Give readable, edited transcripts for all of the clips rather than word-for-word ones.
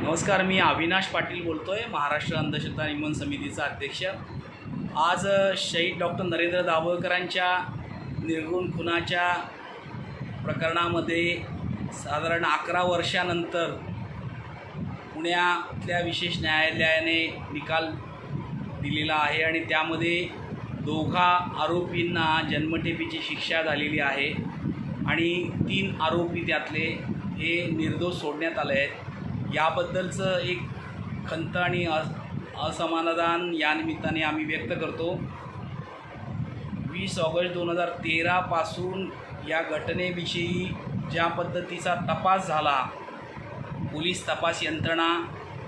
नमस्कार, मी अविनाश पाटील बोलतोय, महाराष्ट्र अंधश्रद्धा निर्मूलन समितीचा अध्यक्ष। आज शहीद डॉक्टर नरेंद्र दाभोळकरांच्या निर्घृण खुनाच्या प्रकरणामध्ये साधारण 11 वर्षानंतर पुण्यातल्या विशेष न्यायालयाने निकाल दिलेला आहे आणि त्यामध्ये दोघा आरोपींना जन्मठेपेची शिक्षा झालेली आहे आणि 3 आरोपी त्यातले हे निर्दोष सोडण्यात आले आहेत। याबद्दलचं एक खंत आणि असमाधान या निमित्ताने आम्ही व्यक्त करतो। 20 ऑगस्ट 2013 पासून या घटनेविषयी ज्या पद्धतीचा तपास झाला, पोलीस तपास यंत्रणा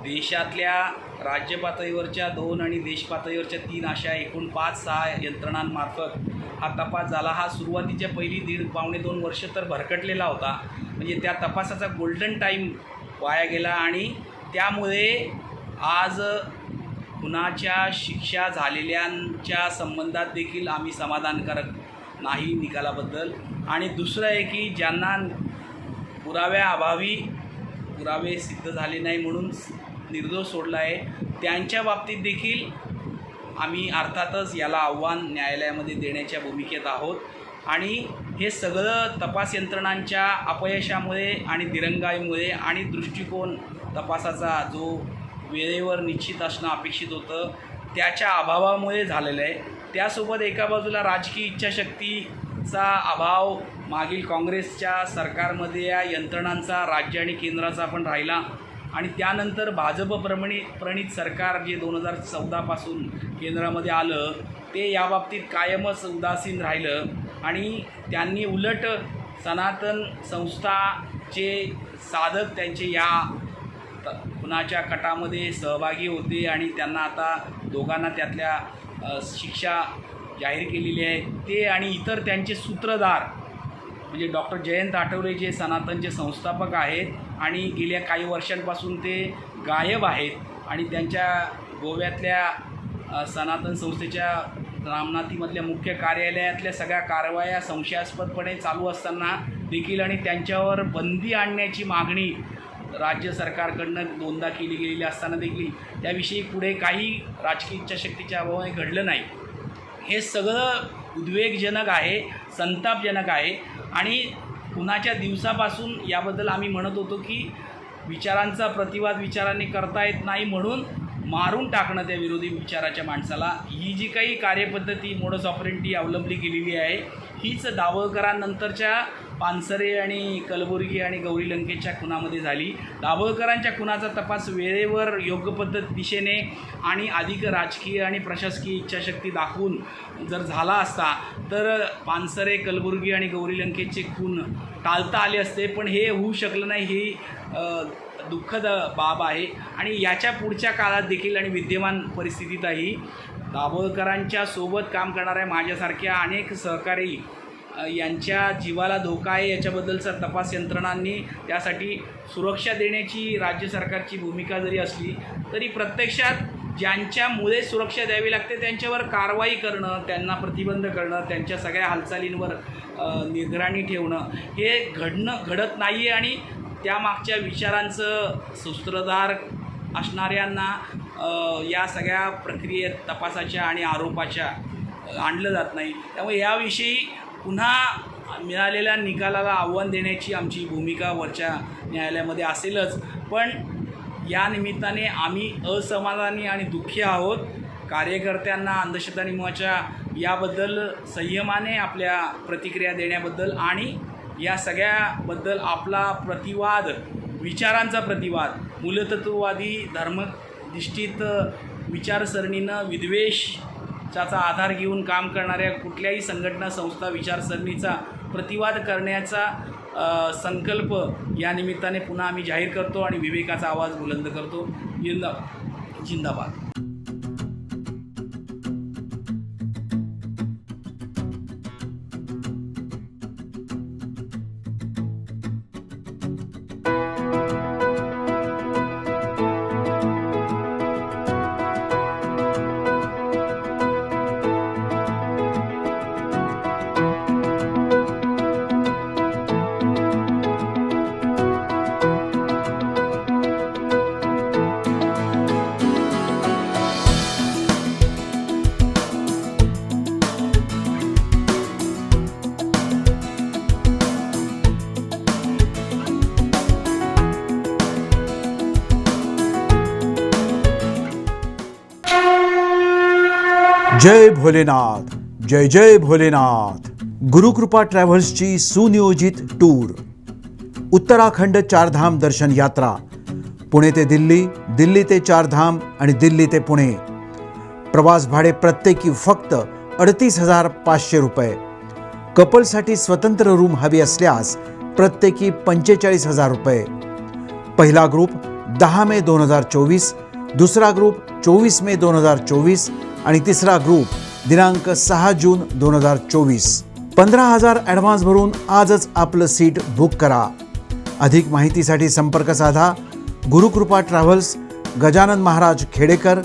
देशातल्या राज्य पातळीवरच्या 2 आणि देश पातळीवरच्या 3 अशा एकूण 5-6 यंत्रणांमार्फत हा तपास झाला। हा सुरुवातीच्या पहिली 1.5-2 वर्ष तर भरकटलेला होता, म्हणजे त्या तपासाचा गोल्डन टाईम वाया गेला आणि त्यामुळे आज खुनाच्या शिक्षा झालेल्यांच्या संबंधात देखील आम्ही समाधानकारक नाही निकालाबद्दल। आणि दुसरं आहे की ज्यांना पुराव्याअभावी पुरावे सिद्ध झाले नाही म्हणून निर्दोष सोडला आहे, त्यांच्या बाबतीत देखील आम्ही अर्थातच याला आव्हान न्यायालयामध्ये देण्याच्या भूमिकेत आहोत। आणि हे सगळं तपास यंत्रणांच्या अपयशामुळे आणि दिरंगाईमुळे आणि दृष्टिकोन तपासाचा जो वेळेवर निश्चित असणं अपेक्षित होतं त्याच्या अभावामुळे झालेलं आहे। त्यासोबत एका बाजूला राजकीय इच्छाशक्तीचा अभाव मागील काँग्रेसच्या सरकारमध्ये या यंत्रणांचा राज्य आणि केंद्राचा पण राहिला आणि त्यानंतर भाजप प्रणित सरकार जे 2014 पासून केंद्रामध्ये आलं ते याबाबतीत कायमच उदासीन राहिलं आणि त्यांनी उलट सनातन संस्थाचे साधक त्यांचे या खुनाच्या कटामध्ये सहभागी होते आणि त्यांना आता दोघांना त्यातल्या शिक्षा जाहीर केलेली आहे। ते आणि इतर त्यांचे सूत्रधार म्हणजे डॉक्टर जयंत आठवले जे सनातनचे संस्थापक आहेत आणि गेल्या काही वर्षांपासून ते गायब आहेत आणि त्यांच्या गोव्यातल्या सनातन संस्थेच्या रामनाथीमधल्या मुख्य कार्यालयातल्या सगळ्या कारवाया संशयास्पदपणे चालू असताना देखील आणि त्यांच्यावर बंदी आणण्याची मागणी राज्य सरकारकडनं 2दा केली गेलेली असताना देखील त्याविषयी पुढे काही राजकीय इच्छाशक्तीच्या अभावाने घडलं नाही। हे सगळं उद्वेगजनक आहे, संतापजनक आहे आणि खुनाच्या दिवसापासून याबद्दल आम्ही म्हणत होतो की विचारांचा प्रतिवाद विचारांनी करता येत नाही म्हणून मारून टाकणं त्या विरोधी विचाराच्या माणसाला, ही जी काही कार्यपद्धती मोडस ऑपरेंडी अवलंबली गेलेली आहे हीच दाभोळकरांनंतरच्या पानसरे आणि कलबुर्गी आणि गौरी लंकेशच्या खुनामध्ये झाली। दाभोळकरांच्या खुनाचा तपास वेळेवर योग्य पद्धत दिशेने आणि अधिक राजकीय आणि प्रशासकीय इच्छाशक्ती दाखवून जर झाला असता तर पानसरे, कलबुर्गी आणि गौरी लंकेशचे खून टाळता आले असते, पण हे होऊ शकलं नाही। ही दुःखद बाब आहे आणि याच्या पुढच्या काळात देखील आणि विद्यमान परिस्थितीतही दाभोळकरांच्या सोबत काम करणाऱ्या माझ्यासारख्या अनेक सहकारी यांच्या जीवाला धोका आहे याच्याबद्दलचा तपास यंत्रणांनी त्यासाठी सुरक्षा देण्याची राज्य सरकारची भूमिका जरी असली तरी प्रत्यक्षात ज्यांच्यामुळे सुरक्षा द्यावी लागते त्यांच्यावर कारवाई करणं, त्यांना प्रतिबंध करणं, त्यांच्या सगळ्या हालचालींवर निगराणी ठेवणं हे घडत नाही आहे आणि त्यामागच्या विचारांचं सूत्रधार असणाऱ्यांना या सगळ्या प्रक्रियेत तपासाच्या आणि आरोपाच्या आणलं जात नाही। त्यामुळे याविषयी पुन्हा मिळालेल्या निकालाला आव्हान देण्याची आमची भूमिका वरच्या न्यायालयामध्ये असेलच, पण या निमित्ताने आम्ही असमाधानी आणि दुःखी आहोत। कार्यकर्त्यांना अंधश्रद्धा निर्मूलनाच्या याबद्दल संयमाने आपल्या प्रतिक्रिया देण्याबद्दल आणि या सगळ्याबद्दल आपला प्रतिवाद, विचारांचा प्रतिवाद, मूलतत्ववादी धर्मनिष्ठित विचारसरणीनं विद्वेषाचा आधार घेऊन काम करणाऱ्या कुठल्याही संघटना, संस्था, विचारसरणीचा प्रतिवाद करण्याचा संकल्प या निमित्ताने पुन्हा आम्ही जाहीर करतो आणि विवेकाचा आवाज बुलंद करतो। जिंदाबाद। जय भोलेनाथ, जय जय भोलेनाथ. गुरुकृपा ट्रॅव्हल्सची सुनियोजित टूर. उत्तराखंड चारधाम दर्शन यात्रा. पुणे ते दिल्ली, दिल्ली ते चारधाम आणि दिल्ली ते पुणे. प्रवास भाडे प्रत्येकी फक्त 38,500 रुपये. कपलसाठी स्वतंत्र रूम हवी असल्यास प्रत्येकी 45,000 रुपये. पहिला ग्रुप 10 मे 2024, दुसरा ग्रुप 24 मे 2024 आणि तिसरा ग्रुप दिनांक 6 जून 2024. 15,000 ॲडव्हान्स भरून आजच आपलं सीट बुक करा. अधिक माहितीसाठी संपर्क साधा. गुरुकृपा ट्रॅव्हल्स, गजानन महाराज खेडेकर,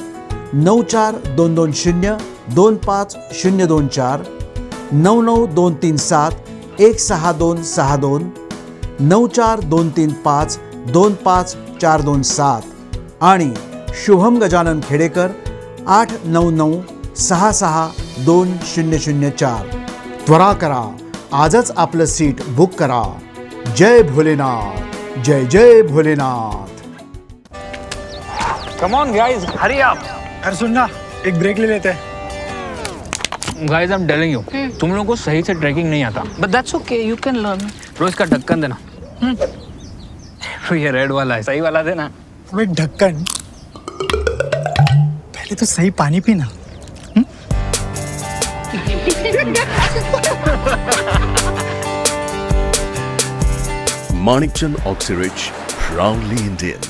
94-220-25024, 99-237-16262, 94-235-25427 आणि शुभम गजानन खेडेकर 899-66-2004. त्वरा करा, आजच आपलं सीट बुक करा. जय भोलेनाथ, जय जय Bholenath. Come on guys, hurry up. अरे सुन ना, एक ब्रेक ले लेते हैं. Guys, I'm telling you, तुम लोगों को सही से ट्रैकिंग नहीं आता. But that's okay, you can learn. रोज का ढक्कन देना. ये रेड वाला है, सही वाला देना. अबे ढक्कन, पहले तो सही पानी पीना. Manikchand Oxyrich, proudly Indian.